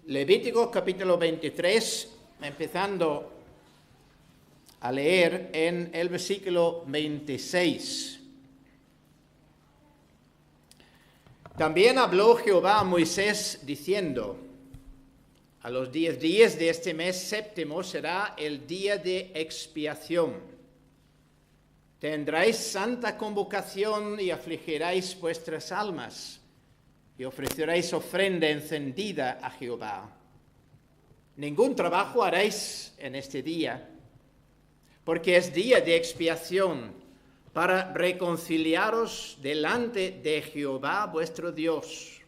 Levítico capítulo 23, empezando a leer en el versículo 26. También habló Jehová a Moisés diciendo: a los 10 días de este mes séptimo será el día de expiación. Tendréis santa convocación y afligiréis vuestras almas, y ofreceréis ofrenda encendida a Jehová. Ningún trabajo haréis en este día, porque es día de expiación, para reconciliaros delante de Jehová vuestro Dios.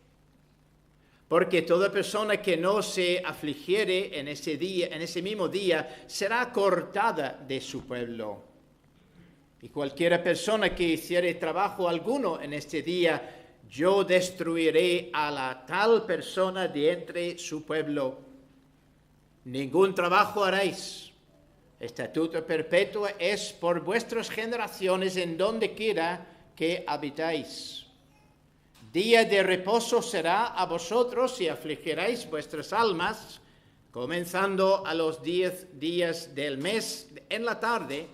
Porque toda persona que no se afligiere en ese día, en ese mismo día, será cortada de su pueblo. Y cualquiera persona que hiciere trabajo alguno en este día, yo destruiré a la tal persona de entre su pueblo. Ningún trabajo haréis. Estatuto perpetuo es por vuestras generaciones en donde quiera que habitáis. Día de reposo será a vosotros y afligiréis vuestras almas, comenzando a los 10 días del mes en la tarde.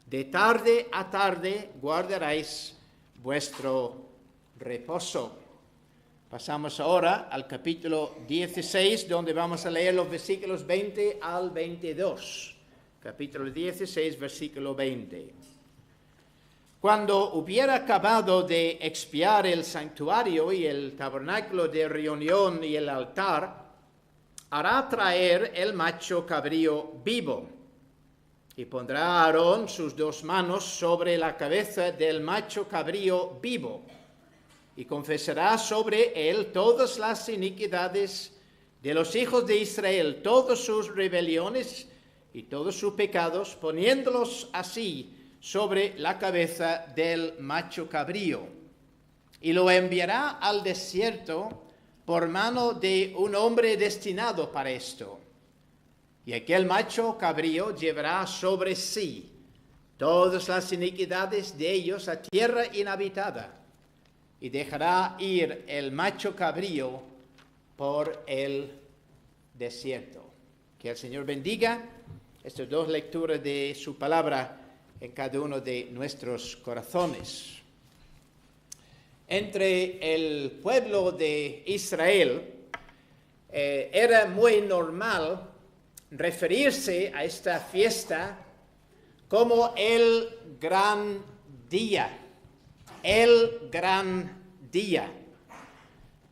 De tarde a tarde guardaréis vuestro reposo. Pasamos ahora al capítulo 16, donde vamos a leer los versículos 20 al 22. Capítulo 16, versículo 20. Cuando hubiera acabado de expiar el santuario y el tabernáculo de reunión y el altar, hará traer el macho cabrío vivo, y pondrá a Aarón sus 2 manos sobre la cabeza del macho cabrío vivo, y confesará sobre él todas las iniquidades de los hijos de Israel, todas sus rebeliones y todos sus pecados, poniéndolos así sobre la cabeza del macho cabrío, y lo enviará al desierto por mano de un hombre destinado para esto. Y aquel macho cabrío llevará sobre sí todas las iniquidades de ellos a tierra inhabitada, y dejará ir el macho cabrío por el desierto. Que el Señor bendiga estas 2 lecturas de su palabra en cada uno de nuestros corazones. Entre el pueblo de Israel era muy normal referirse a esta fiesta como el gran día. El gran día.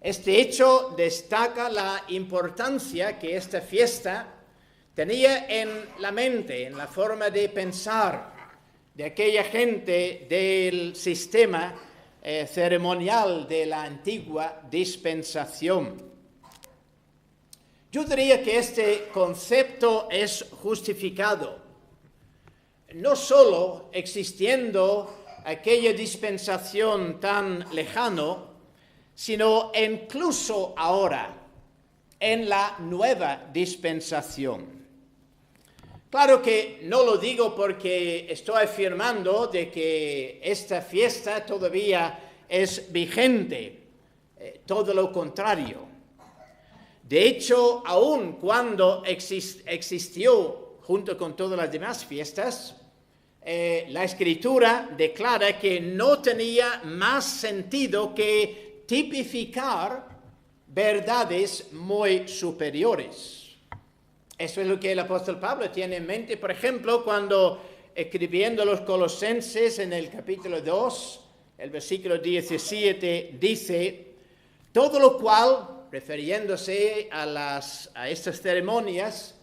Este hecho destaca la importancia que esta fiesta tenía en la mente, en la forma de pensar de aquella gente del sistema ceremonial de la antigua dispensación. Yo diría que este concepto es justificado, no solo existiendo aquella dispensación tan lejano, sino incluso ahora, en la nueva dispensación. Claro que no lo digo porque estoy afirmando de que esta fiesta todavía es vigente, todo lo contrario. De hecho, aun cuando existió junto con todas las demás fiestas, la Escritura declara que no tenía más sentido que tipificar verdades muy superiores. Eso es lo que el apóstol Pablo tiene en mente, por ejemplo, cuando escribiendo a los Colosenses en el capítulo 2, el versículo 17, dice: todo lo cual, refiriéndose a estas ceremonias,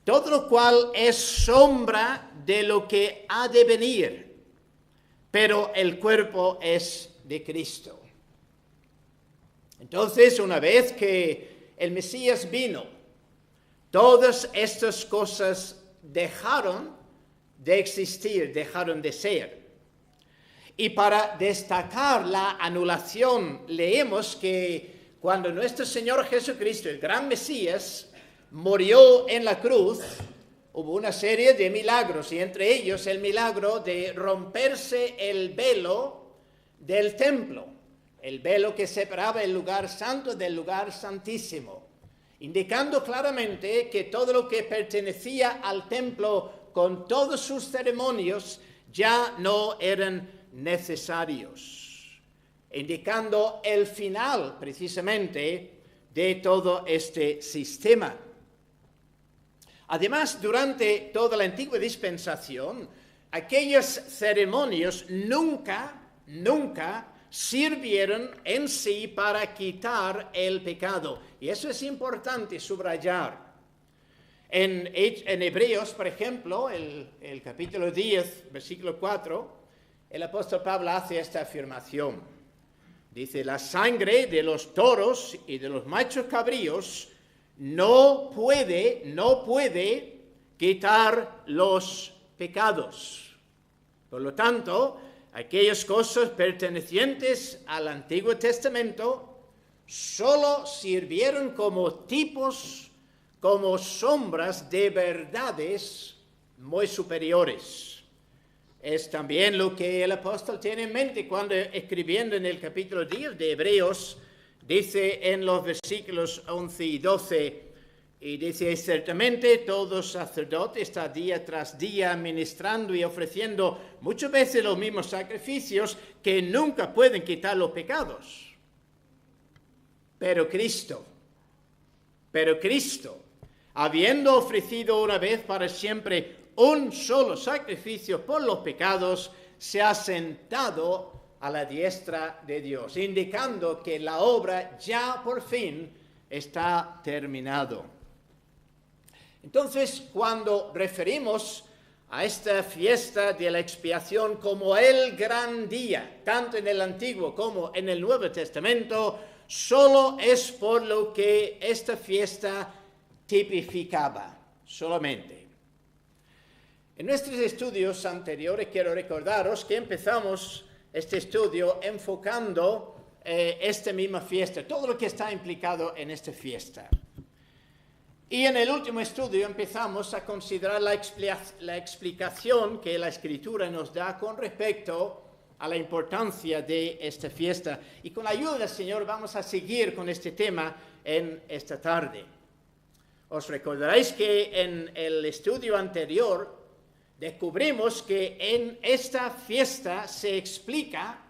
todo lo cual es sombra de lo que ha de venir, pero el cuerpo es de Cristo. Entonces, una vez que el Mesías vino, todas estas cosas dejaron de existir, dejaron de ser. Y para destacar la anulación, leemos que cuando nuestro Señor Jesucristo, el gran Mesías, murió en la cruz, hubo una serie de milagros, y entre ellos el milagro de romperse el velo del templo, el velo que separaba el lugar santo del lugar santísimo. indicando claramente que todo lo que pertenecía al templo con todos sus ceremonios ya no eran necesarios, indicando el final precisamente de todo este sistema. Además, durante toda la antigua dispensación, aquellos ceremonios nunca sirvieron en sí para quitar el pecado. Y eso es importante subrayar. En Hebreos, por ejemplo, el capítulo 10, versículo 4, el apóstol Pablo hace esta afirmación. Dice, la sangre de los toros y de los machos cabríos no puede quitar los pecados. Por lo tanto, aquellas cosas pertenecientes al Antiguo Testamento solo sirvieron como tipos, como sombras de verdades muy superiores. Es también lo que el apóstol tiene en mente cuando escribiendo en el capítulo 10 de Hebreos, dice en los versículos 11 y 12, y dice, ciertamente todo sacerdote está día tras día ministrando y ofreciendo muchas veces los mismos sacrificios que nunca pueden quitar los pecados. Pero Cristo, habiendo ofrecido una vez para siempre un solo sacrificio por los pecados, se ha sentado a la diestra de Dios, indicando que la obra ya por fin está terminado. Entonces, cuando referimos a esta fiesta de la expiación como el gran día, tanto en el Antiguo como en el Nuevo Testamento, solo es por lo que esta fiesta tipificaba, solamente. En nuestros estudios anteriores quiero recordaros que empezamos este estudio enfocando esta misma fiesta, todo lo que está implicado en esta fiesta. Y en el último estudio empezamos a considerar la explicación que la Escritura nos da con respecto a la importancia de esta fiesta. Y con la ayuda del Señor vamos a seguir con este tema en esta tarde. Os recordaréis que en el estudio anterior descubrimos que en esta fiesta se explica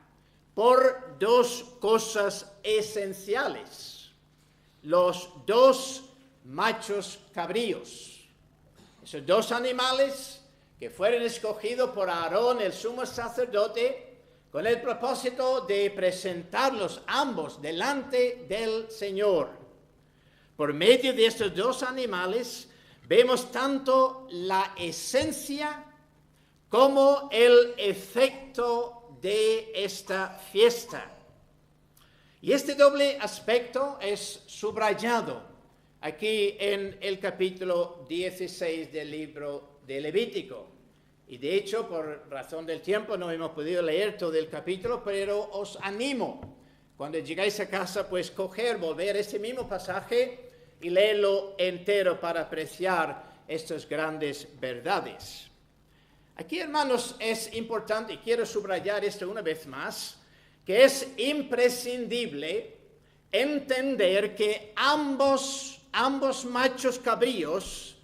por dos cosas esenciales. Los dos machos cabríos, esos dos animales que fueron escogidos por Aarón, el sumo sacerdote, con el propósito de presentarlos ambos delante del Señor. Por medio de estos dos animales vemos tanto la esencia como el efecto de esta fiesta. Y este doble aspecto es subrayado aquí en el capítulo 16 del libro de Levítico. Y de hecho, por razón del tiempo, no hemos podido leer todo el capítulo, pero os animo, cuando llegáis a casa, pues volver este mismo pasaje y leerlo entero para apreciar estas grandes verdades. Aquí, hermanos, es importante, y quiero subrayar esto una vez más, que es imprescindible entender que ambos machos cabríos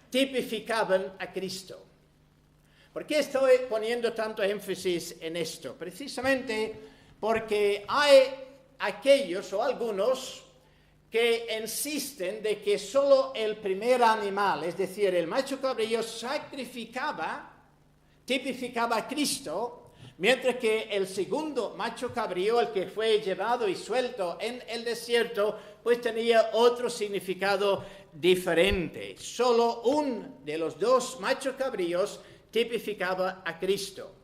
tipificaban a Cristo. ¿Por qué estoy poniendo tanto énfasis en esto? Precisamente porque hay aquellos o algunos que insisten de que solo el primer animal, es decir, el macho cabrío, tipificaba a Cristo, mientras que el segundo macho cabrío, el que fue llevado y suelto en el desierto, pues tenía otro significado diferente. Solo uno de los dos machos cabríos tipificaba a Cristo.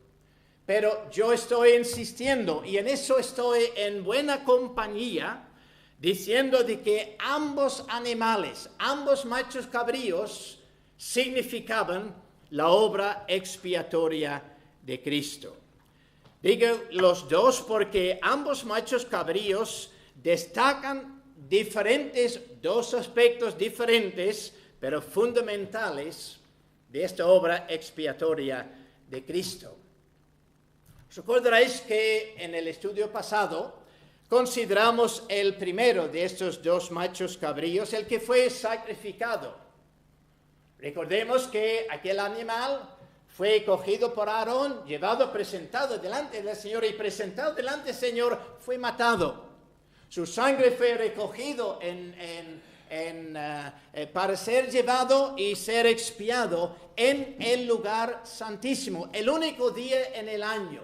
Pero yo estoy insistiendo, y en eso estoy en buena compañía, diciendo de que ambos animales, ambos machos cabríos, significaban la obra expiatoria de Cristo. Digo los dos porque ambos machos cabríos destacan dos aspectos diferentes, pero fundamentales, de esta obra expiatoria de Cristo. Os recordaréis que en el estudio pasado consideramos el primero de estos dos machos cabríos, el que fue sacrificado. Recordemos que aquel animal fue cogido por Aarón, llevado, presentado delante del Señor y presentado delante del Señor, fue matado. Su sangre fue recogido para ser llevado y ser expiado en el lugar santísimo, el único día en el año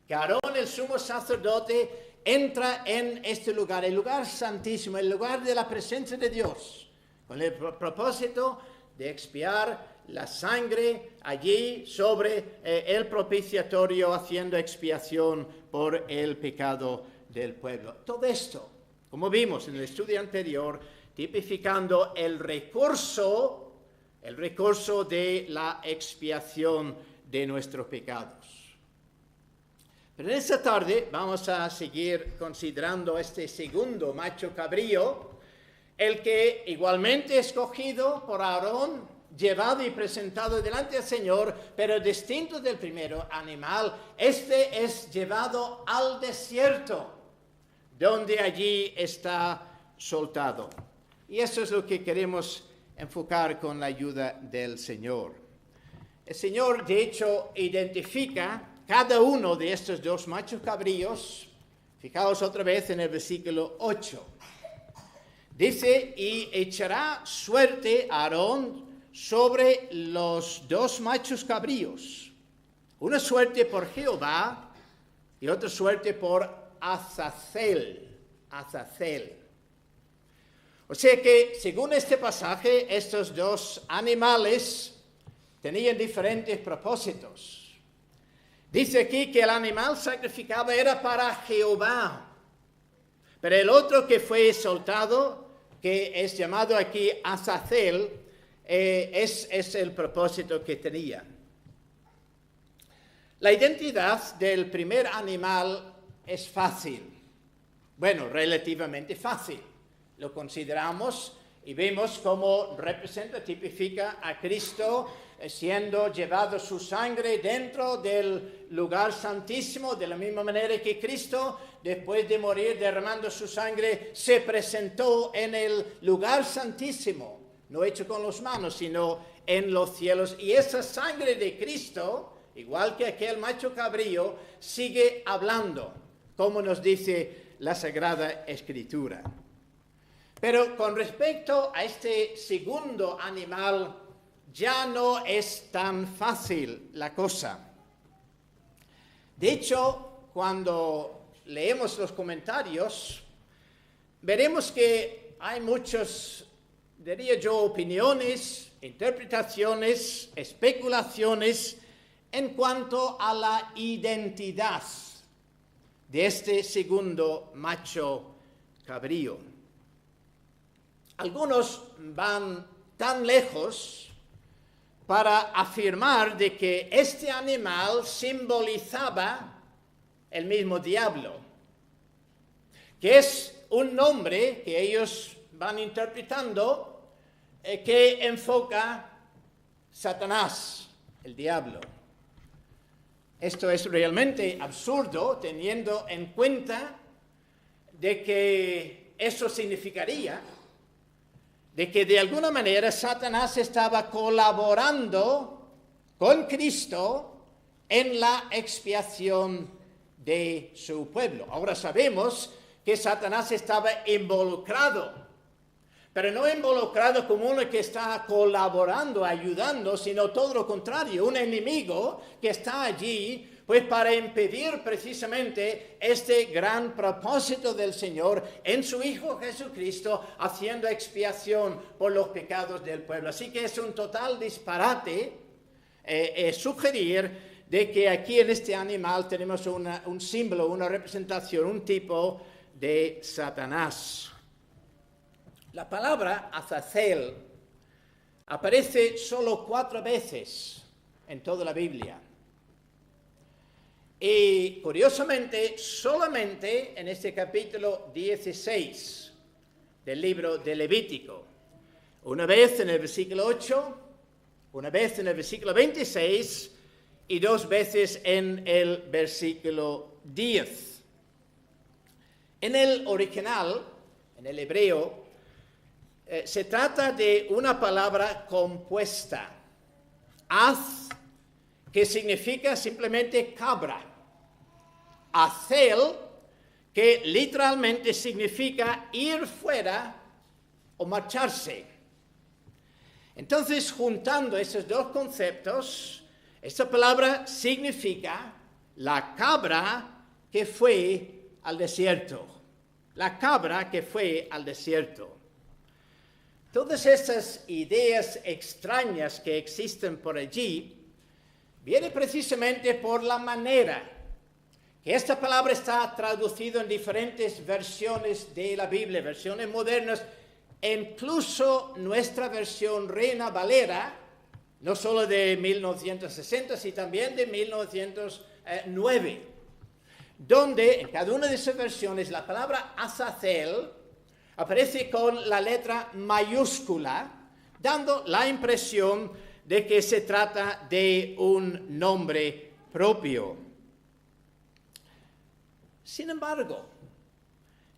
que Aarón, el sumo sacerdote, entra en este lugar, el lugar santísimo, el lugar de la presencia de Dios, con el propósito de expiar la sangre allí sobre el propiciatorio, haciendo expiación por el pecado del pueblo. Todo esto, como vimos en el estudio anterior, tipificando el recurso de la expiación de nuestros pecados. Pero en esta tarde vamos a seguir considerando este segundo macho cabrío, el que igualmente escogido por Aarón, llevado y presentado delante del Señor, pero distinto del primero animal. Este es llevado al desierto, donde allí está soltado. Y eso es lo que queremos enfocar con la ayuda del Señor. El Señor, de hecho, identifica cada uno de estos dos machos cabríos. Fijaos otra vez en el versículo 8. Dice, y echará suerte Aarón sobre los dos machos cabríos. Una suerte por Jehová y otra suerte por Azazel. O sea que, según este pasaje, estos dos animales tenían diferentes propósitos. Dice aquí que el animal sacrificado era para Jehová, pero el otro que fue soltado, que es llamado aquí Azazel, es el propósito que tenía. La identidad del primer animal es fácil, bueno, relativamente fácil. Lo consideramos y vemos cómo representa, tipifica a Cristo siendo llevado su sangre dentro del lugar santísimo, de la misma manera que Cristo, después de morir derramando su sangre, se presentó en el lugar santísimo, no hecho con las manos, sino en los cielos. Y esa sangre de Cristo, igual que aquel macho cabrío, sigue hablando, como nos dice la Sagrada Escritura. Pero con respecto a este segundo animal, ya no es tan fácil la cosa. De hecho, cuando leemos los comentarios, veremos que hay muchos, diría yo, opiniones, interpretaciones, especulaciones en cuanto a la identidad de este segundo macho cabrío. Algunos van tan lejos para afirmar de que este animal simbolizaba el mismo diablo, que es un nombre que ellos van interpretando que enfoca Satanás, el diablo. Esto es realmente absurdo, teniendo en cuenta de que eso significaría de que de alguna manera Satanás estaba colaborando con Cristo en la expiación de su pueblo. Ahora sabemos que Satanás estaba involucrado, pero no involucrado como uno que está colaborando, ayudando, sino todo lo contrario, un enemigo que está allí pues para impedir precisamente este gran propósito del Señor en su Hijo Jesucristo, haciendo expiación por los pecados del pueblo. Así que es un total disparate sugerir de que aquí en este animal tenemos un símbolo, una representación, un tipo de Satanás. La palabra Azazel aparece solo 4 veces en toda la Biblia. Y curiosamente, solamente en este capítulo 16 del libro de Levítico. Una vez en el versículo 8, una vez en el versículo 26 y 2 veces en el versículo 10. En el original, en el hebreo, se trata de una palabra compuesta, az, que significa simplemente cabra, azel, que literalmente significa ir fuera o marcharse. Entonces, juntando esos dos conceptos, esta palabra significa la cabra que fue al desierto. La cabra que fue al desierto. Todas estas ideas extrañas que existen por allí vienen precisamente por la manera que esta palabra está traducida en diferentes versiones de la Biblia, versiones modernas, e incluso nuestra versión Reina Valera, no solo de 1960, sino también de 1909, donde en cada una de esas versiones la palabra Azazel aparece con la letra mayúscula, dando la impresión de que se trata de un nombre propio. Sin embargo,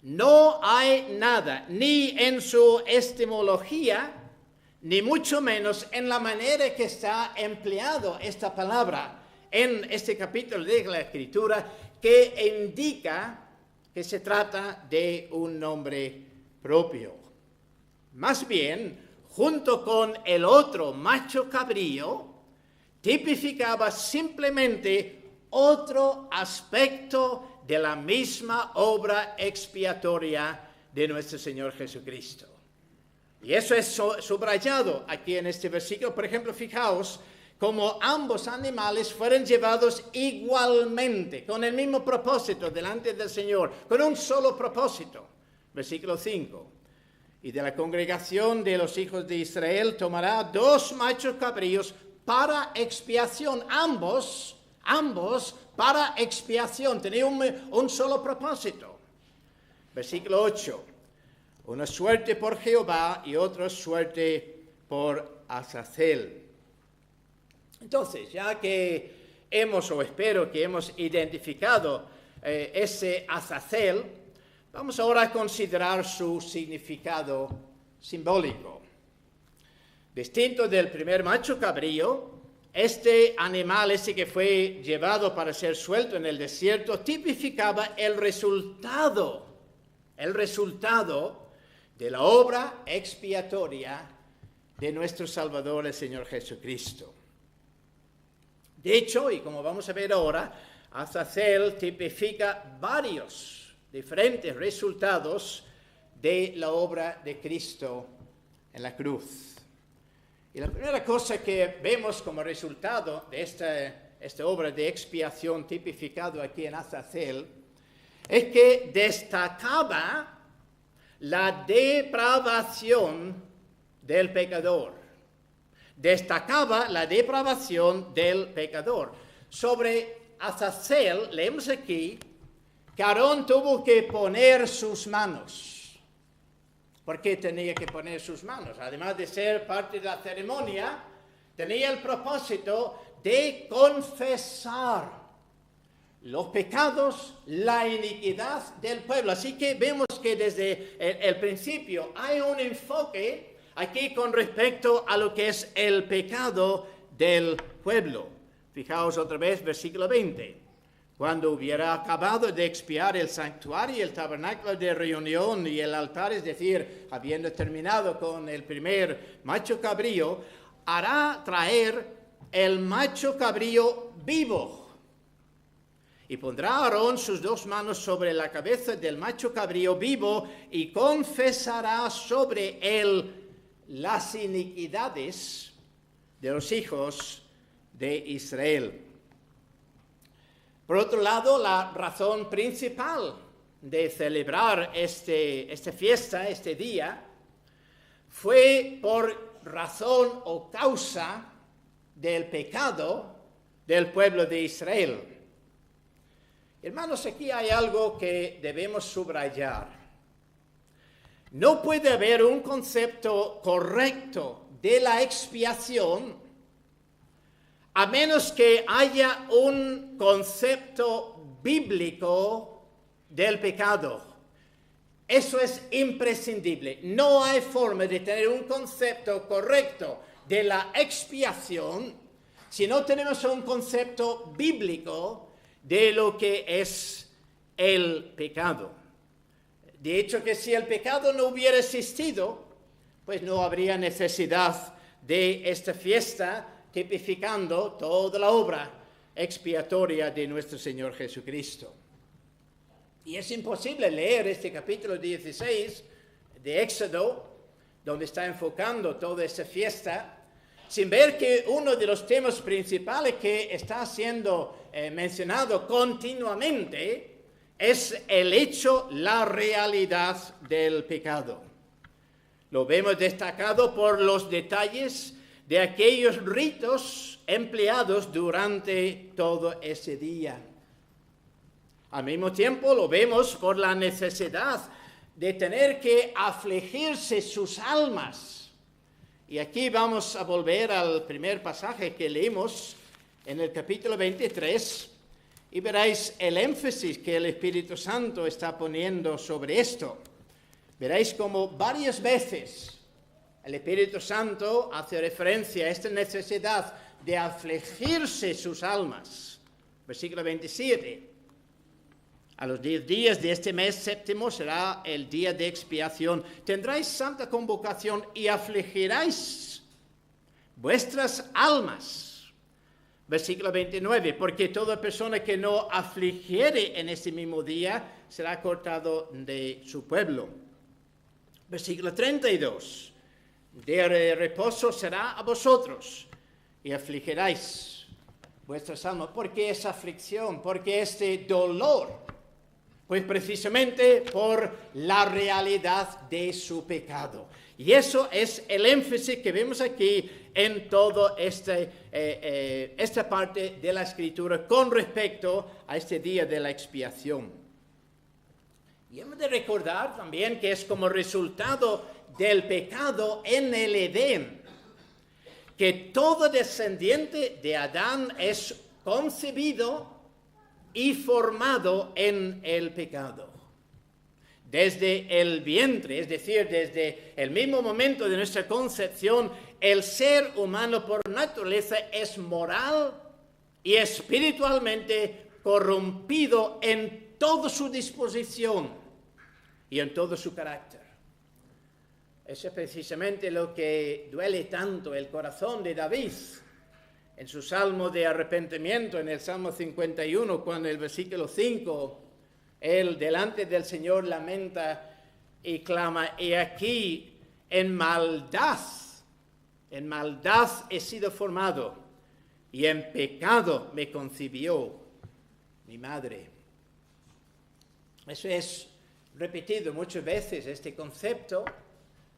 no hay nada, ni en su etimología, ni mucho menos en la manera que está empleado esta palabra en este capítulo de la Escritura, que indica que se trata de un nombre propio. Más bien, junto con el otro macho cabrío, tipificaba simplemente otro aspecto de la misma obra expiatoria de nuestro Señor Jesucristo. Y eso es subrayado aquí en este versículo. Por ejemplo, fijaos cómo ambos animales fueron llevados igualmente, con el mismo propósito delante del Señor, con un solo propósito. Versículo 5. Y de la congregación de los hijos de Israel tomará 2 machos cabríos para expiación, ambos para expiación, tenía un solo propósito. Versículo 8, una suerte por Jehová y otra suerte por Azazel. Entonces, ya que espero que hemos identificado ese Azazel, vamos ahora a considerar su significado simbólico. Distinto del primer macho cabrío, este animal, que fue llevado para ser suelto en el desierto, tipificaba el resultado de la obra expiatoria de nuestro Salvador, el Señor Jesucristo. De hecho, y como vamos a ver ahora, Azazel tipifica varios diferentes resultados de la obra de Cristo en la cruz. Y la primera cosa que vemos como resultado de esta obra de expiación tipificado aquí en Azazel es que destacaba la depravación del pecador. Destacaba la depravación del pecador. Sobre Azazel leemos aquí que Aarón tuvo que poner sus manos. ¿Por qué tenía que poner sus manos? Además de ser parte de la ceremonia, tenía el propósito de confesar los pecados, la iniquidad del pueblo. Así que vemos que desde el principio hay un enfoque aquí con respecto a lo que es el pecado del pueblo. Fijaos otra vez, versículo 20. Cuando hubiera acabado de expiar el santuario y el tabernáculo de reunión y el altar, es decir, habiendo terminado con el primer macho cabrío, hará traer el macho cabrío vivo. Y pondrá Aarón sus 2 manos sobre la cabeza del macho cabrío vivo y confesará sobre él las iniquidades de los hijos de Israel. Por otro lado, la razón principal de celebrar esta fiesta, este día, fue por razón o causa del pecado del pueblo de Israel. Hermanos, aquí hay algo que debemos subrayar. No puede haber un concepto correcto de la expiación a menos que haya un concepto bíblico del pecado. Eso es imprescindible. No hay forma de tener un concepto correcto de la expiación si no tenemos un concepto bíblico de lo que es el pecado. De hecho, que si el pecado no hubiera existido, pues no habría necesidad de esta fiesta tipificando toda la obra expiatoria de nuestro Señor Jesucristo. Y es imposible leer este capítulo 16 de Éxodo, donde está enfocando toda esa fiesta, sin ver que uno de los temas principales que está siendo mencionado continuamente es el hecho, la realidad del pecado. Lo vemos destacado por los detalles de aquellos ritos empleados durante todo ese día. Al mismo tiempo lo vemos por la necesidad de tener que afligirse sus almas. Y aquí vamos a volver al primer pasaje que leímos en el capítulo 23 y veréis el énfasis que el Espíritu Santo está poniendo sobre esto. Veréis como varias veces el Espíritu Santo hace referencia a esta necesidad de afligirse sus almas. Versículo 27. A los 10 días de este mes séptimo será el día de expiación. Tendráis santa convocación y afligiráis vuestras almas. Versículo 29. Porque toda persona que no afligiere en este mismo día será cortado de su pueblo. Versículo 32. Día de reposo será a vosotros y afligiráis vuestras almas. ¿Por qué esa aflicción? ¿Por qué este dolor? Pues precisamente por la realidad de su pecado. Y eso es el énfasis que vemos aquí en toda esta parte de la Escritura con respecto a este día de la expiación. Y hemos de recordar también que es como resultado del pecado en el Edén, que todo descendiente de Adán es concebido y formado en el pecado. Desde el vientre, es decir, desde el mismo momento de nuestra concepción, el ser humano por naturaleza es moral y espiritualmente corrompido en toda su disposición y en todo su carácter. Eso es precisamente lo que duele tanto el corazón de David en su salmo de arrepentimiento, en el Salmo 51, cuando en el versículo 5, él delante del Señor lamenta y clama, he aquí, en maldad he sido formado, y en pecado me concibió mi madre. Eso es repetido muchas veces, este concepto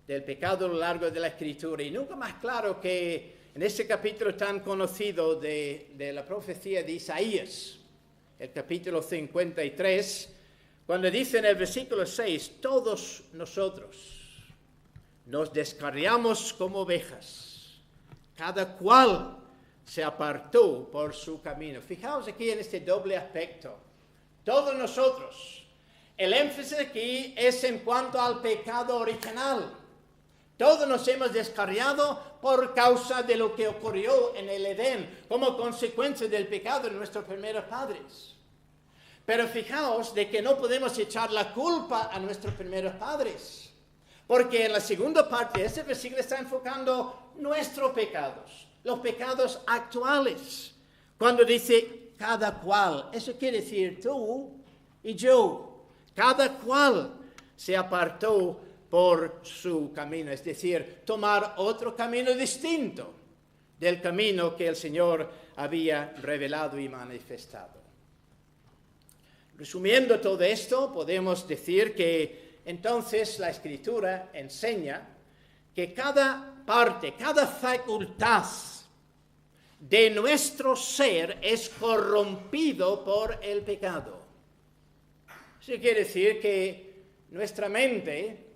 del pecado a lo largo de la Escritura, y nunca más claro que en este capítulo tan conocido de la profecía de Isaías, el capítulo 53, cuando dice en el versículo 6, todos nosotros nos descarriamos como ovejas, cada cual se apartó por su camino. Fijaos aquí en este doble aspecto, todos nosotros. El énfasis aquí es en cuanto al pecado original. Todos nos hemos descarriado por causa de lo que ocurrió en el Edén, como consecuencia del pecado de nuestros primeros padres. Pero fijaos de que no podemos echar la culpa a nuestros primeros padres, porque en la segunda parte de este versículo está enfocando nuestros pecados, los pecados actuales. Cuando dice cada cual, eso quiere decir tú y yo, cada cual se apartó por su camino, es decir, tomar otro camino distinto del camino que el Señor había revelado y manifestado. Resumiendo todo esto, podemos decir que entonces la Escritura enseña que cada parte, cada facultad de nuestro ser es corrompido por el pecado. Eso quiere decir que nuestra mente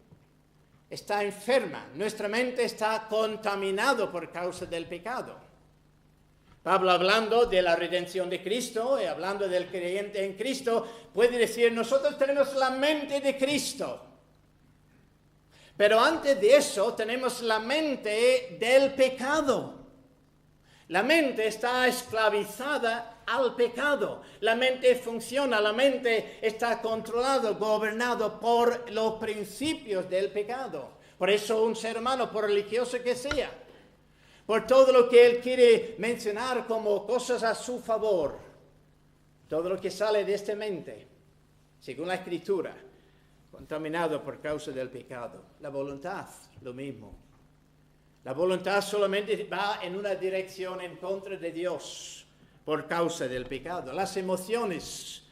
está enferma, nuestra mente está contaminada por causa del pecado. Pablo, hablando de la redención de Cristo y hablando del creyente en Cristo, puede decir, nosotros tenemos la mente de Cristo. Pero antes de eso tenemos la mente del pecado. La mente está esclavizada al pecado. La mente funciona, la mente está controlada, gobernada por los principios del pecado. Por eso un ser humano, por religioso que sea, por todo lo que él quiere mencionar como cosas a su favor, todo lo que sale de esta mente, según la Escritura, contaminado por causa del pecado. La voluntad, lo mismo. La voluntad solamente va en una dirección en contra de Dios por causa del pecado. Las emociones,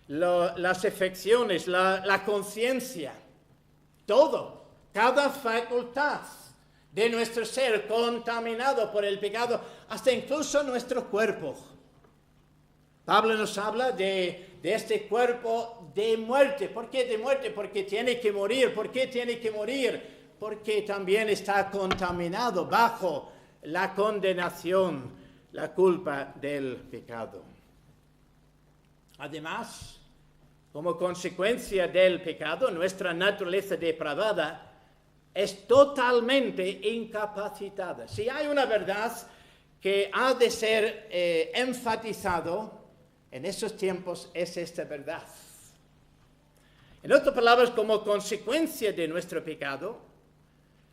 las afecciones, la conciencia, todo, cada facultad de nuestro ser contaminado por el pecado, hasta incluso nuestro cuerpo. Pablo nos habla de este cuerpo de muerte. ¿Por qué de muerte? Porque tiene que morir. ¿Por qué tiene que morir? Porque también está contaminado bajo la condenación, la culpa del pecado. Además, como consecuencia del pecado, nuestra naturaleza depravada es totalmente incapacitada. Si hay una verdad que ha de ser enfatizado en esos tiempos, es esta verdad. En otras palabras, como consecuencia de nuestro pecado,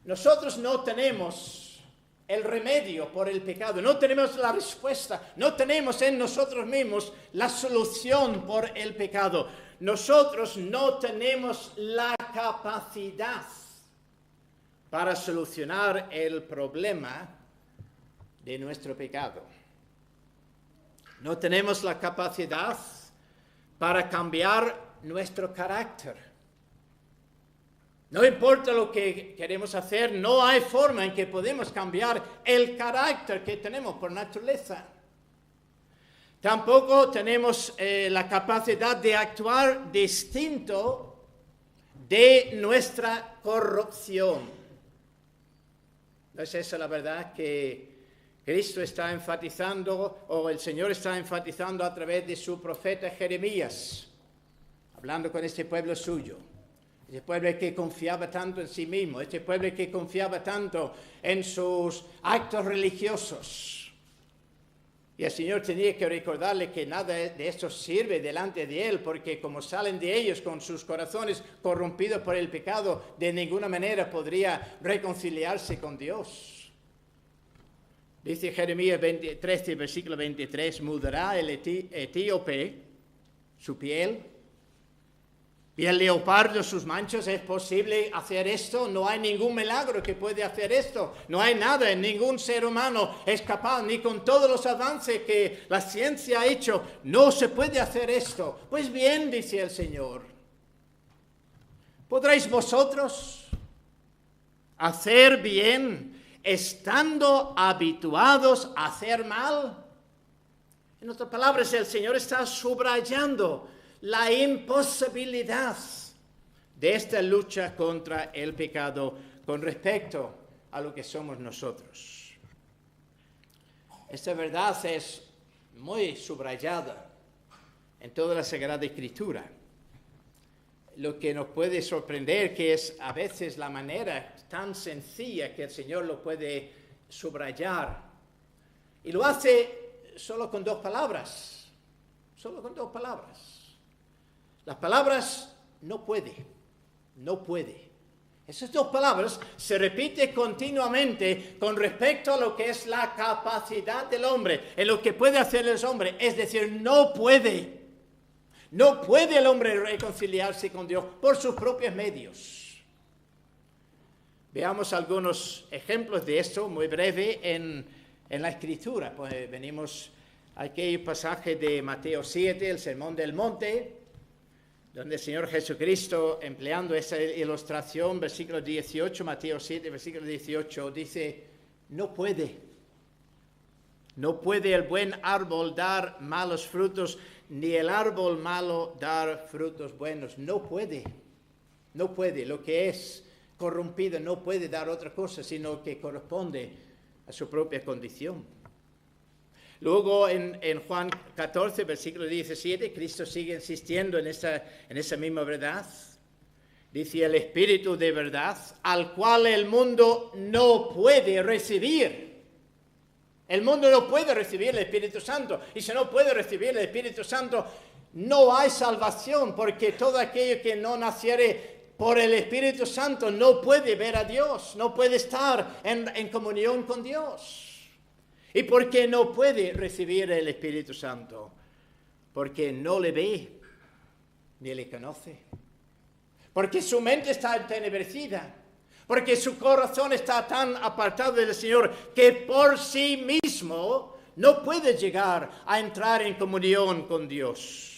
nosotros no tenemos el remedio por el pecado, no tenemos la respuesta, no tenemos en nosotros mismos la solución por el pecado. Nosotros no tenemos la capacidad para solucionar el problema de nuestro pecado. No tenemos la capacidad para cambiar nuestro carácter. No importa lo que queremos hacer, no hay forma en que podemos cambiar el carácter que tenemos por naturaleza. Tampoco tenemos la capacidad de actuar distinto de nuestra corrupción. ¿No es esa la verdad que Cristo está enfatizando, o el Señor está enfatizando a través de su profeta Jeremías, hablando con este pueblo suyo? Este pueblo que confiaba tanto en sí mismo, este pueblo que confiaba tanto en sus actos religiosos. Y el Señor tenía que recordarle que nada de esto sirve delante de Él, porque como salen de ellos con sus corazones corrompidos por el pecado, de ninguna manera podría reconciliarse con Dios. Dice Jeremías 13, versículo 23, mudará el etíope su piel y el leopardo sus manchas. ¿Es posible hacer esto? No hay ningún milagro que puede hacer esto. No hay nada, ningún ser humano es capaz, ni con todos los avances que la ciencia ha hecho, no se puede hacer esto. Pues bien, dice el Señor, ¿podréis vosotros hacer bien estando habituados a hacer mal? En otras palabras, el Señor está subrayando la imposibilidad de esta lucha contra el pecado con respecto a lo que somos nosotros. Esta verdad es muy subrayada en toda la Sagrada Escritura. Lo que nos puede sorprender que es a veces la manera tan sencilla que el Señor lo puede subrayar. Y lo hace solo con dos palabras. Solo con dos palabras. Las palabras no puede. Esas dos palabras se repiten continuamente con respecto a lo que es la capacidad del hombre, en lo que puede hacer el hombre. Es decir, no puede. No puede el hombre reconciliarse con Dios por sus propios medios. Veamos algunos ejemplos de esto, muy breve, en la Escritura. Pues venimos a aquel pasaje de Mateo 7, el Sermón del Monte, donde el Señor Jesucristo, empleando esa ilustración, versículo 18, Mateo 7, versículo 18, dice, no puede el buen árbol dar malos frutos, ni el árbol malo dar frutos buenos. No puede. Lo que es corrompido no puede dar otra cosa, sino que corresponde a su propia condición. Luego en Juan 14, versículo 17, Cristo sigue insistiendo en esa misma verdad. dice el Espíritu de verdad, al cual el mundo no puede recibir. El mundo no puede recibir el Espíritu Santo. Y si no puede recibir el Espíritu Santo, no hay salvación, porque todo aquello que no naciere por el Espíritu Santo no puede ver a Dios, no puede estar en comunión con Dios. ¿Y por qué no puede recibir el Espíritu Santo? Porque no le ve ni le conoce. Porque su mente está entenebrecida. Porque su corazón está tan apartado del Señor que por sí mismo no puede llegar a entrar en comunión con Dios.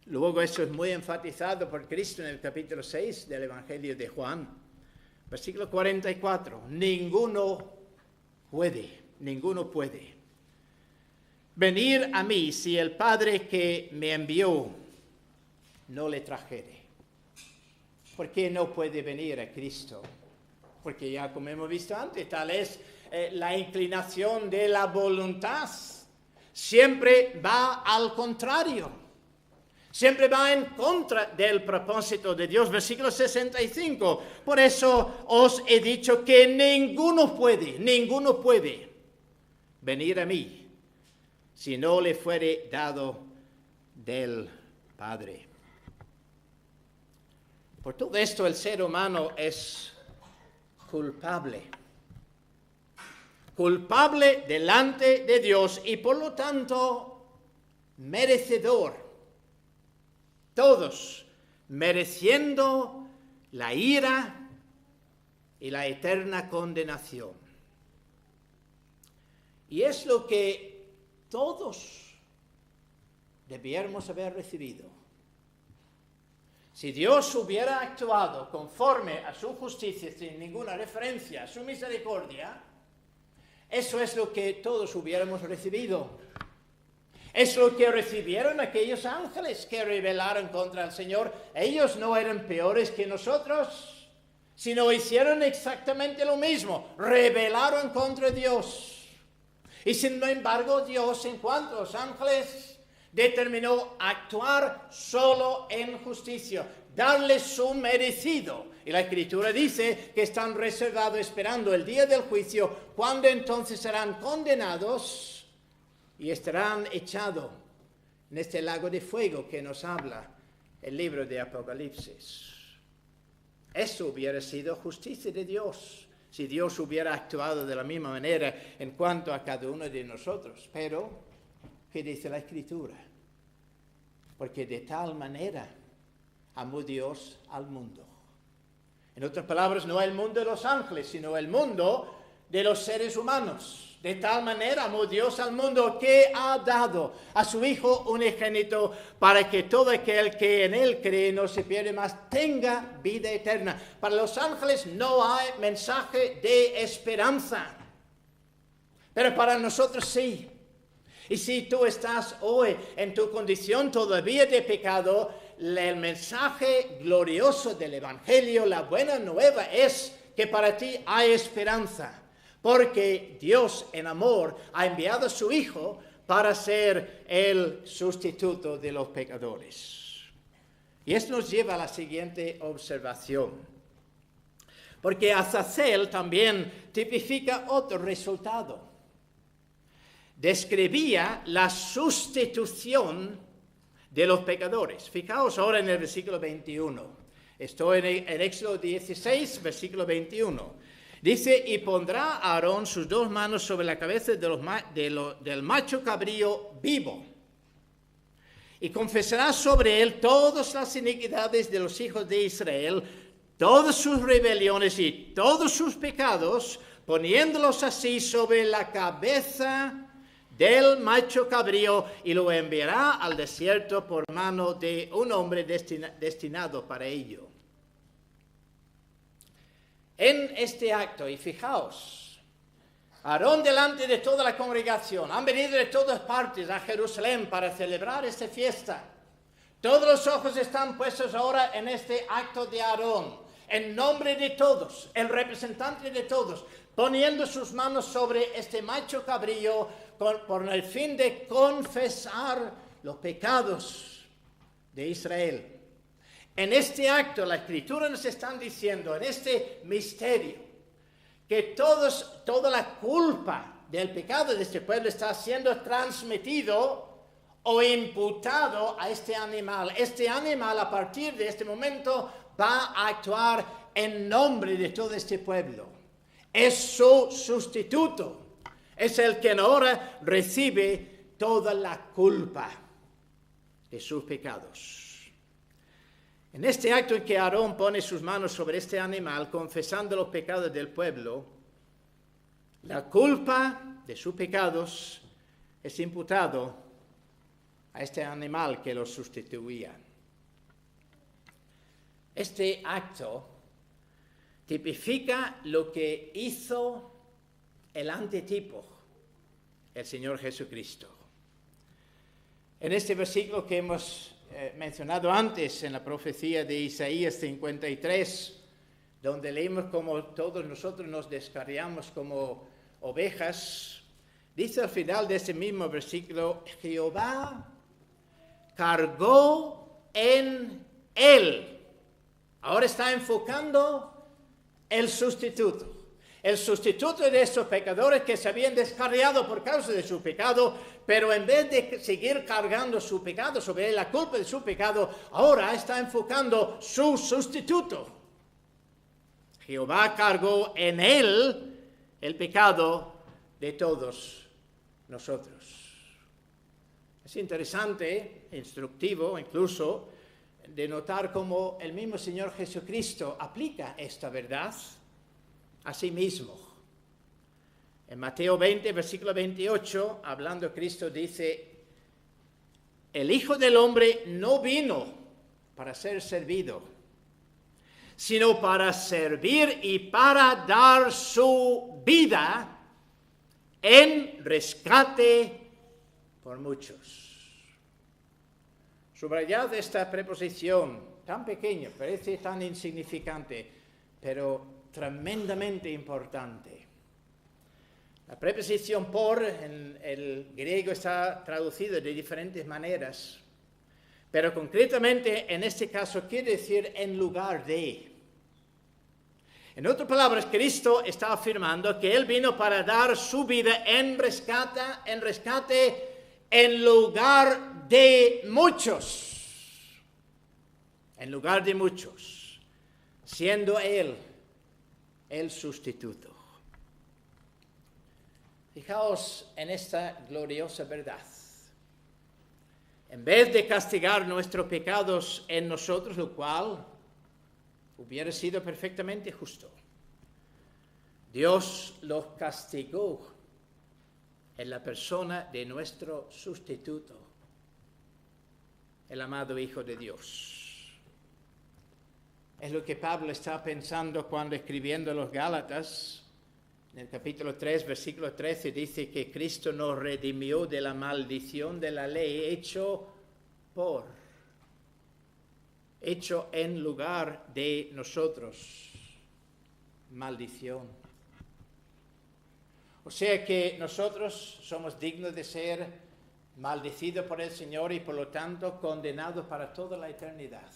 Luego eso es muy enfatizado por Cristo en el capítulo 6 del Evangelio de Juan. Versículo 44. Ninguno puede venir a mí si el Padre que me envió no le trajere. ¿Por qué no puede venir a Cristo? Porque ya como hemos visto antes, tal es la inclinación de la voluntad. Siempre va al contrario. Siempre va en contra del propósito de Dios. Versículo 65. Por eso os he dicho que ninguno puede venir a mí si no le fuere dado del Padre. Por todo esto el ser humano es culpable delante de Dios y por lo tanto merecedor, todos mereciendo la ira y la eterna condenación. Y es lo que todos debiéramos haber recibido. Si Dios hubiera actuado conforme a su justicia, sin ninguna referencia a su misericordia, eso es lo que todos hubiéramos recibido. Es lo que recibieron aquellos ángeles que rebelaron contra el Señor. Ellos no eran peores que nosotros, sino hicieron exactamente lo mismo. Rebelaron contra Dios. Y sin embargo, Dios, en cuanto a los ángeles, determinó actuar solo en justicia, darles su merecido. Y la Escritura dice que están reservados esperando el día del juicio, cuando entonces serán condenados y estarán echados en este lago de fuego que nos habla el libro de Apocalipsis. Eso hubiera sido justicia de Dios, si Dios hubiera actuado de la misma manera en cuanto a cada uno de nosotros. Pero ¿qué dice la Escritura? Porque de tal manera amó Dios al mundo. En otras palabras, no el mundo de los ángeles, sino el mundo de los seres humanos. De tal manera amó Dios al mundo que ha dado a su Hijo unigénito para que todo aquel que en Él cree no se pierda, mas tenga vida eterna. Para los ángeles no hay mensaje de esperanza, pero para nosotros sí. Y si tú estás hoy en tu condición todavía de pecado, el mensaje glorioso del Evangelio, la buena nueva, es que para ti hay esperanza, porque Dios en amor ha enviado a su Hijo para ser el sustituto de los pecadores. Y esto nos lleva a la siguiente observación, porque Azazel también tipifica otro resultado. Describía la sustitución de los pecadores. Fijaos ahora en el versículo 21. Estoy en Éxodo 16, versículo 21. Dice, y pondrá Aarón sus dos manos sobre la cabeza del macho cabrío vivo, y confesará sobre él todas las iniquidades de los hijos de Israel, todas sus rebeliones y todos sus pecados, poniéndolos así sobre la cabeza del macho cabrío, y lo enviará al desierto por mano de un hombre destinado para ello. En este acto, y fijaos, Aarón delante de toda la congregación, han venido de todas partes a Jerusalén para celebrar esta fiesta. Todos los ojos están puestos ahora en este acto de Aarón, en nombre de todos, el representante de todos, poniendo sus manos sobre este macho cabrío por el fin de confesar los pecados de Israel. En este acto, la Escritura nos está diciendo, en este misterio, que toda la culpa del pecado de este pueblo está siendo transmitido o imputado a este animal. Este animal, a partir de este momento, va a actuar en nombre de todo este pueblo. Es su sustituto. Es el que ahora recibe toda la culpa de sus pecados. En este acto en que Aarón pone sus manos sobre este animal, confesando los pecados del pueblo, la culpa de sus pecados es imputado a este animal que los sustituía. Este acto tipifica lo que hizo el antetipo, el Señor Jesucristo. En este versículo que hemos mencionado antes en la profecía de Isaías 53, donde leímos como todos nosotros nos descarriamos como ovejas, dice al final de ese mismo versículo, Jehová cargó en él. Ahora está enfocando el sustituto. El sustituto de estos pecadores que se habían descarriado por causa de su pecado, pero en vez de seguir cargando su pecado sobre él, la culpa de su pecado, ahora está enfocando su sustituto. Jehová cargó en él el pecado de todos nosotros. Es interesante, instructivo incluso, de notar cómo el mismo Señor Jesucristo aplica esta verdad a sí mismo. En Mateo 20, versículo 28, hablando Cristo dice, el Hijo del Hombre no vino para ser servido, sino para servir y para dar su vida en rescate por muchos. Subrayad esta preposición tan pequeña, parece tan insignificante, pero tremendamente importante. La preposición por en el griego está traducida de diferentes maneras, pero concretamente en este caso quiere decir en lugar de. En otras palabras, Cristo está afirmando que Él vino para dar su vida en rescate en lugar de muchos. En lugar de muchos, siendo Él el sustituto. Fijaos en esta gloriosa verdad. En vez de castigar nuestros pecados en nosotros, lo cual hubiera sido perfectamente justo, Dios los castigó en la persona de nuestro sustituto, el amado Hijo de Dios. Es lo que Pablo está pensando cuando escribiendo a los Gálatas, en el capítulo 3, versículo 13, dice que Cristo nos redimió de la maldición de la ley, hecho en lugar de nosotros, maldición. O sea que nosotros somos dignos de ser maldecidos por el Señor y por lo tanto condenados para toda la eternidad.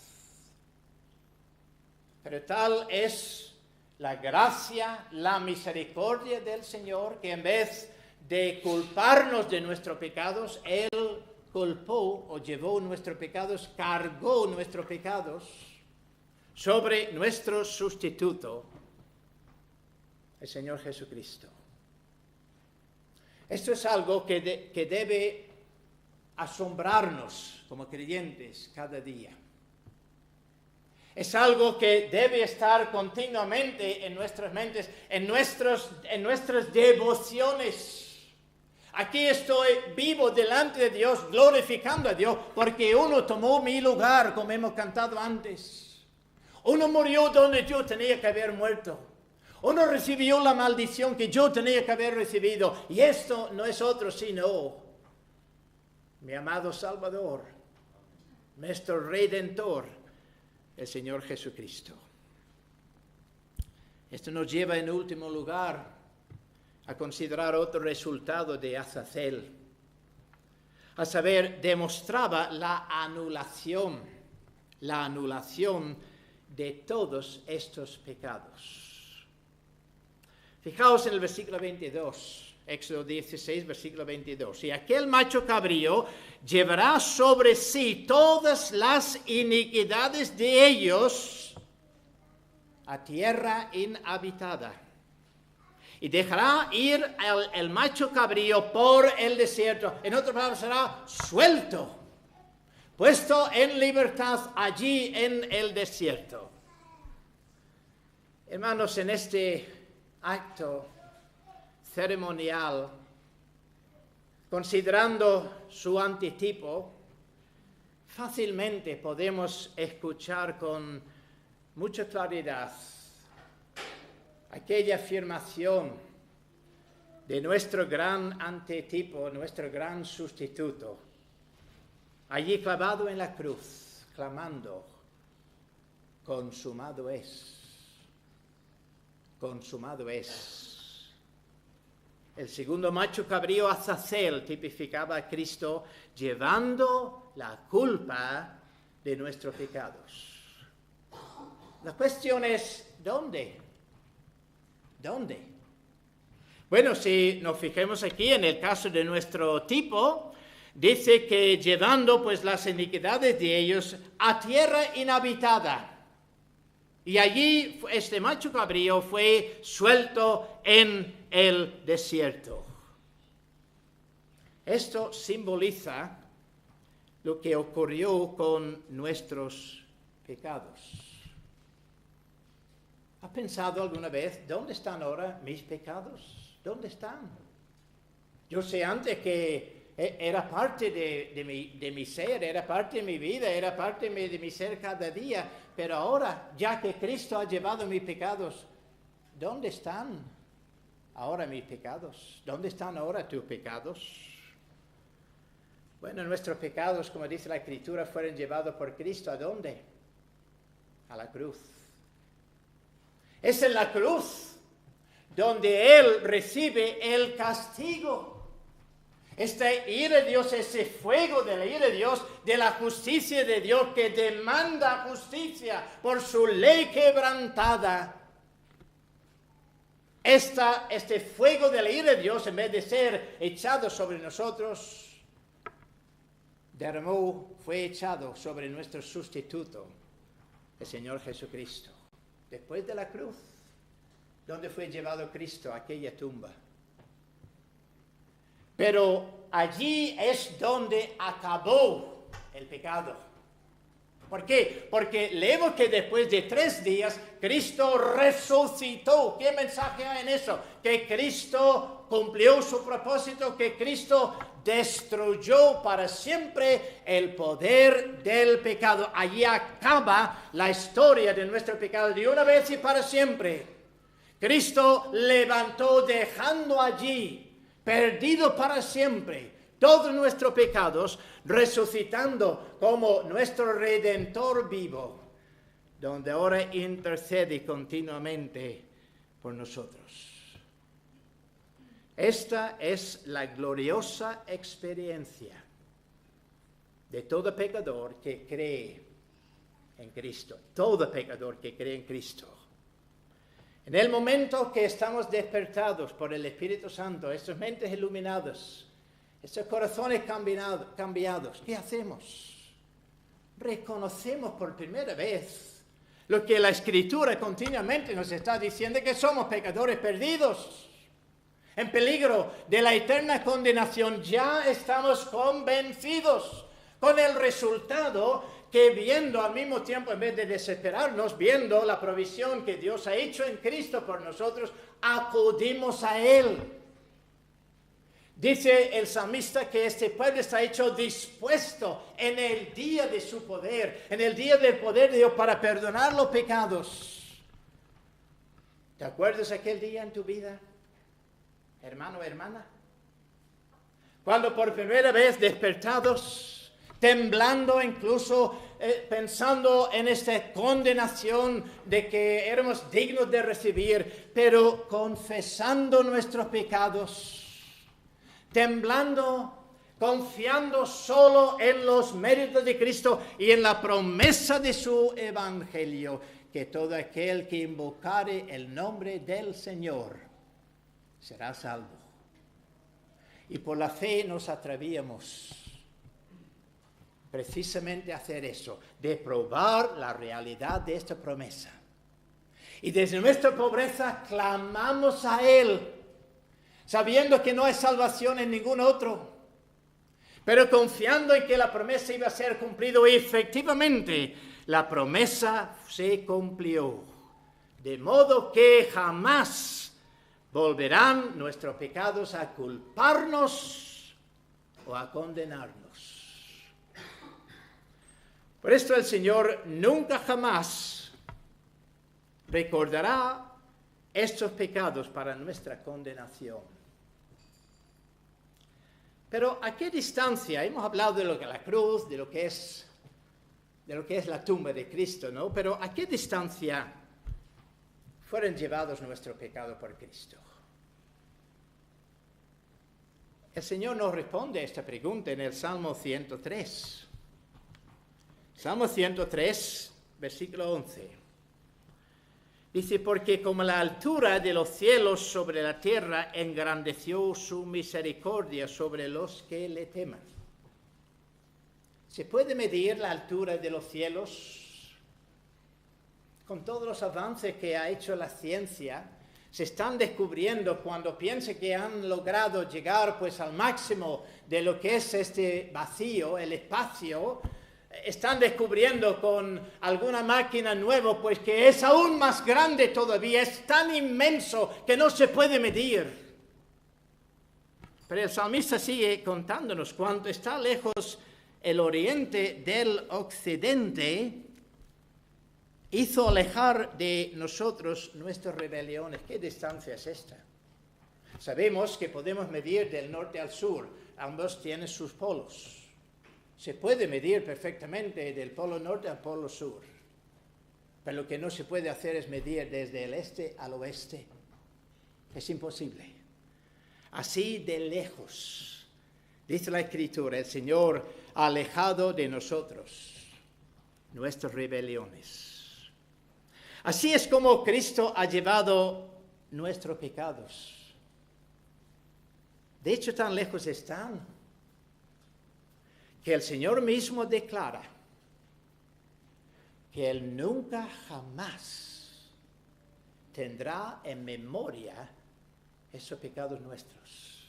Pero tal es la gracia, la misericordia del Señor, que en vez de culparnos de nuestros pecados, Él culpó o llevó nuestros pecados, cargó nuestros pecados sobre nuestro sustituto, el Señor Jesucristo. Esto es algo que debe asombrarnos como creyentes cada día. Es algo que debe estar continuamente en nuestras mentes, en nuestras devociones. Aquí estoy vivo delante de Dios, glorificando a Dios, porque uno tomó mi lugar, como hemos cantado antes. Uno murió donde yo tenía que haber muerto. Uno recibió la maldición que yo tenía que haber recibido. Y esto no es otro sino mi amado Salvador, nuestro Redentor, el Señor Jesucristo. Esto nos lleva en último lugar a considerar otro resultado de Azazel. A saber, demostraba la anulación la anulación de todos estos pecados. Fijaos en el versículo 22, Éxodo 16, versículo 22. Y aquel macho cabrío llevará sobre sí todas las iniquidades de ellos a tierra inhabitada. Y dejará ir el macho cabrío por el desierto. En otras palabras, será suelto, puesto en libertad allí en el desierto. Hermanos, en este acto ceremonial, considerando su antitipo, fácilmente podemos escuchar con mucha claridad aquella afirmación de nuestro gran antitipo, nuestro gran sustituto, allí clavado en la cruz, clamando, consumado es. Consumado es. El segundo macho cabrío Azazel tipificaba a Cristo llevando la culpa de nuestros pecados. La cuestión es, ¿dónde? ¿Dónde? Bueno, si nos fijemos aquí en el caso de nuestro tipo, dice que llevando pues las iniquidades de ellos a tierra inhabitada. Y allí este macho cabrío fue suelto en el desierto. Esto simboliza lo que ocurrió con nuestros pecados. ¿Has pensado alguna vez, dónde están ahora mis pecados? ¿Dónde están? Yo sé antes que era parte de mi ser, era parte de mi vida, era parte de mi ser cada día, pero ahora, ya que Cristo ha llevado mis pecados, ¿dónde están ahora mis pecados? ¿Dónde están ahora tus pecados? Bueno, nuestros pecados, como dice la Escritura, fueron llevados por Cristo. ¿A dónde? A la cruz. Es en la cruz donde Él recibe el castigo. Esta ira de Dios, ese fuego de la ira de Dios, de la justicia de Dios que demanda justicia por su ley quebrantada. Este fuego de la ira de Dios, en vez de ser echado sobre nosotros, fue echado sobre nuestro sustituto, el Señor Jesucristo. Después de la cruz, ¿dónde fue llevado Cristo a aquella tumba? Pero allí es donde acabó el pecado. ¿Por qué? Porque leemos que después de 3 días Cristo resucitó. ¿Qué mensaje hay en eso? Que Cristo cumplió su propósito, que Cristo destruyó para siempre el poder del pecado. Allí acaba la historia de nuestro pecado de una vez y para siempre. Cristo levantó dejando allí perdido para siempre todos nuestros pecados, resucitando como nuestro Redentor vivo, donde ahora intercede continuamente por nosotros. Esta es la gloriosa experiencia de todo pecador que cree en Cristo, todo pecador que cree en Cristo. En el momento que estamos despertados por el Espíritu Santo, estas mentes iluminadas, estos corazones cambiados, ¿qué hacemos? Reconocemos por primera vez lo que la Escritura continuamente nos está diciendo, que somos pecadores perdidos, en peligro de la eterna condenación. Ya estamos convencidos con el resultado que, viendo al mismo tiempo, en vez de desesperarnos, viendo la provisión que Dios ha hecho en Cristo por nosotros, acudimos a Él. Dice el salmista que este pueblo está hecho dispuesto en el día de su poder, en el día del poder de Dios para perdonar los pecados. ¿Te acuerdas aquel día en tu vida, hermano o hermana? Cuando por primera vez despertados, temblando incluso, pensando en esta condenación de que éramos dignos de recibir, pero confesando nuestros pecados, temblando, confiando solo en los méritos de Cristo y en la promesa de su evangelio, que todo aquel que invocare el nombre del Señor será salvo. Y por la fe nos atrevíamos precisamente a hacer eso, de probar la realidad de esta promesa. Y desde nuestra pobreza clamamos a Él, sabiendo que no hay salvación en ningún otro, pero confiando en que la promesa iba a ser cumplida. Y efectivamente, la promesa se cumplió, de modo que jamás volverán nuestros pecados a culparnos o a condenarnos. Por esto el Señor nunca jamás recordará estos pecados para nuestra condenación. Pero ¿a qué distancia? Hemos hablado de lo que es la cruz, de lo que es la tumba de Cristo, ¿no? Pero ¿a qué distancia fueron llevados nuestros pecados por Cristo? El Señor nos responde a esta pregunta en el Salmo 103. Salmo 103, versículo 11. Dice, porque como la altura de los cielos sobre la tierra, engrandeció su misericordia sobre los que le teman. ¿Se puede medir la altura de los cielos? Con todos los avances que ha hecho la ciencia, se están descubriendo, cuando piensan que han logrado llegar pues al máximo de lo que es este vacío, el espacio, están descubriendo con alguna máquina nueva pues que es aún más grande todavía, es tan inmenso que no se puede medir. Pero el salmista sigue contándonos cuánto está lejos el oriente del occidente, hizo alejar de nosotros nuestras rebeliones. ¿Qué distancia es esta? Sabemos que podemos medir del norte al sur, ambos tienen sus polos. Se puede medir perfectamente del polo norte al polo sur, pero lo que no se puede hacer es medir desde el este al oeste. Es imposible. Así de lejos, dice la Escritura, el Señor ha alejado de nosotros nuestras rebeliones. Así es como Cristo ha llevado nuestros pecados. De hecho, tan lejos están que el Señor mismo declara que Él nunca jamás tendrá en memoria esos pecados nuestros.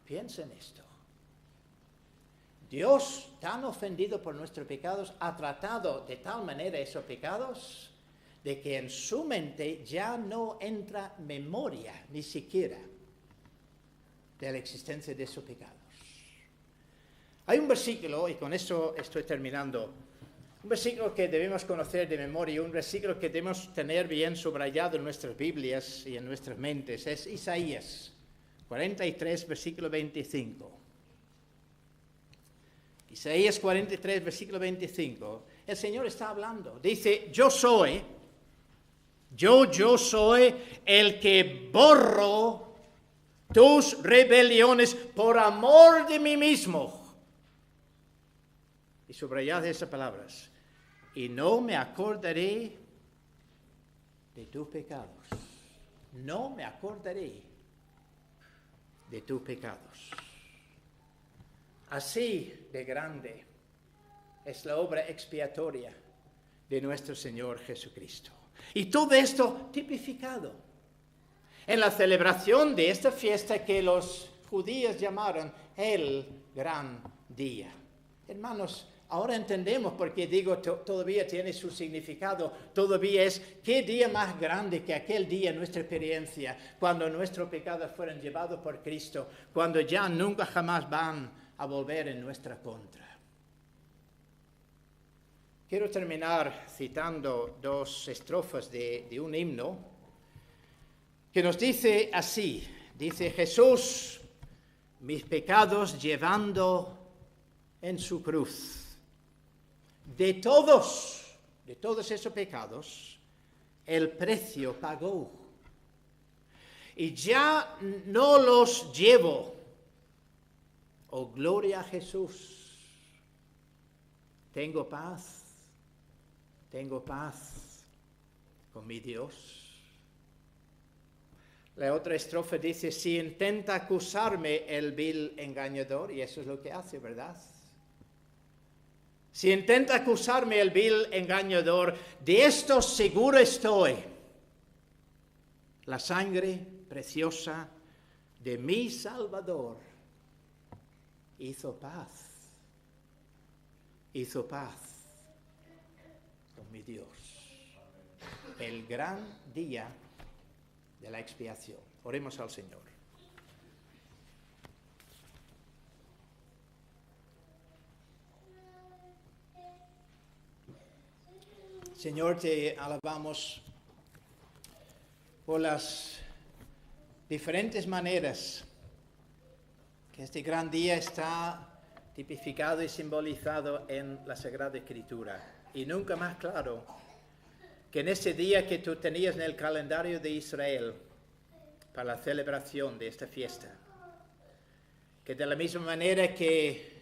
Piensa en esto. Dios, tan ofendido por nuestros pecados, ha tratado de tal manera esos pecados de que en su mente ya no entra memoria ni siquiera de la existencia de esos pecados. Hay un versículo, y con eso estoy terminando, un versículo que debemos conocer de memoria, un versículo que debemos tener bien subrayado en nuestras Biblias y en nuestras mentes, es Isaías 43, versículo 25. Isaías 43, versículo 25, el Señor está hablando, dice, yo soy el que borro tus rebeliones por amor de mí mismo. Y subrayad esas palabras. Y no me acordaré de tus pecados. No me acordaré de tus pecados. Así de grande es la obra expiatoria de nuestro Señor Jesucristo. Y todo esto tipificado en la celebración de esta fiesta que los judíos llamaron el gran día. Hermanos, ahora entendemos por qué digo todavía tiene su significado. Todavía es qué día más grande que aquel día en nuestra experiencia, cuando nuestros pecados fueron llevados por Cristo, cuando ya nunca jamás van a volver en nuestra contra. Quiero terminar citando dos estrofas de un himno que nos dice así, dice Jesús, mis pecados llevando en su cruz. De todos esos pecados, el precio pagó. Y ya no los llevo Oh, gloria a Jesús. Tengo paz con mi Dios. La otra estrofa dice, si intenta acusarme el vil engañador, y eso es lo que hace, ¿verdad? Si intenta acusarme el vil engañador, de esto seguro estoy. La sangre preciosa de mi Salvador hizo paz con mi Dios. El gran día de la expiación. Oremos al Señor. Señor, te alabamos por las diferentes maneras que este gran día está tipificado y simbolizado en la Sagrada Escritura. Y nunca más claro que en ese día que tú tenías en el calendario de Israel para la celebración de esta fiesta, que de la misma manera que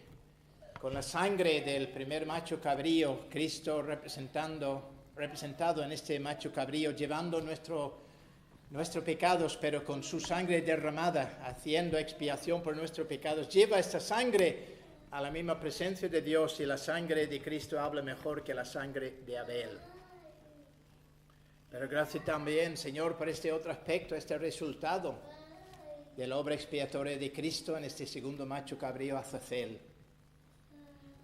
con la sangre del primer macho cabrío, Cristo representado en este macho cabrío, llevando nuestros pecados, pero con su sangre derramada, haciendo expiación por nuestros pecados, lleva esta sangre a la misma presencia de Dios, y la sangre de Cristo habla mejor que la sangre de Abel. Pero gracias también, Señor, por este otro aspecto, este resultado de la obra expiatoria de Cristo en este segundo macho cabrío Azazel,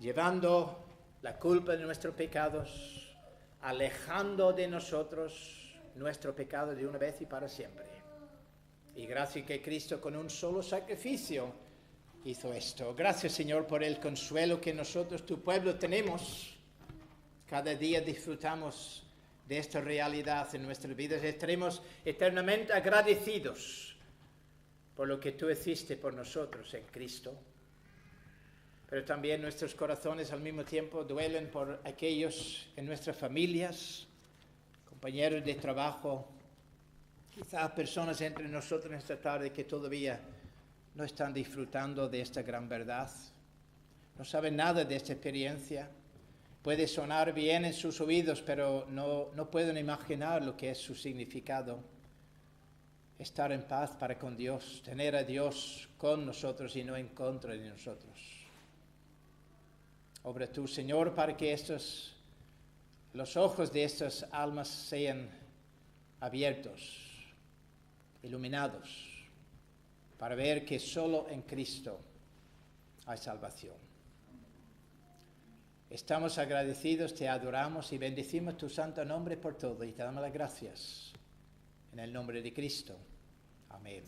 llevando la culpa de nuestros pecados, alejando de nosotros nuestro pecado de una vez y para siempre. Y gracias que Cristo con un solo sacrificio hizo esto. Gracias, Señor, por el consuelo que nosotros, tu pueblo, tenemos. Cada día disfrutamos de esta realidad en nuestras vidas. Estaremos eternamente agradecidos por lo que tú hiciste por nosotros en Cristo. Pero también nuestros corazones al mismo tiempo duelen por aquellos en nuestras familias, compañeros de trabajo, quizás personas entre nosotros esta tarde que todavía no están disfrutando de esta gran verdad, no saben nada de esta experiencia. Puede sonar bien en sus oídos, pero no pueden imaginar lo que es su significado. Estar en paz para con Dios, tener a Dios con nosotros y no en contra de nosotros. Obra tú, Señor, para que los ojos de estas almas sean abiertos, iluminados, para ver que solo en Cristo hay salvación. Estamos agradecidos, te adoramos y bendecimos tu santo nombre por todo y te damos las gracias. En el nombre de Cristo. Amén.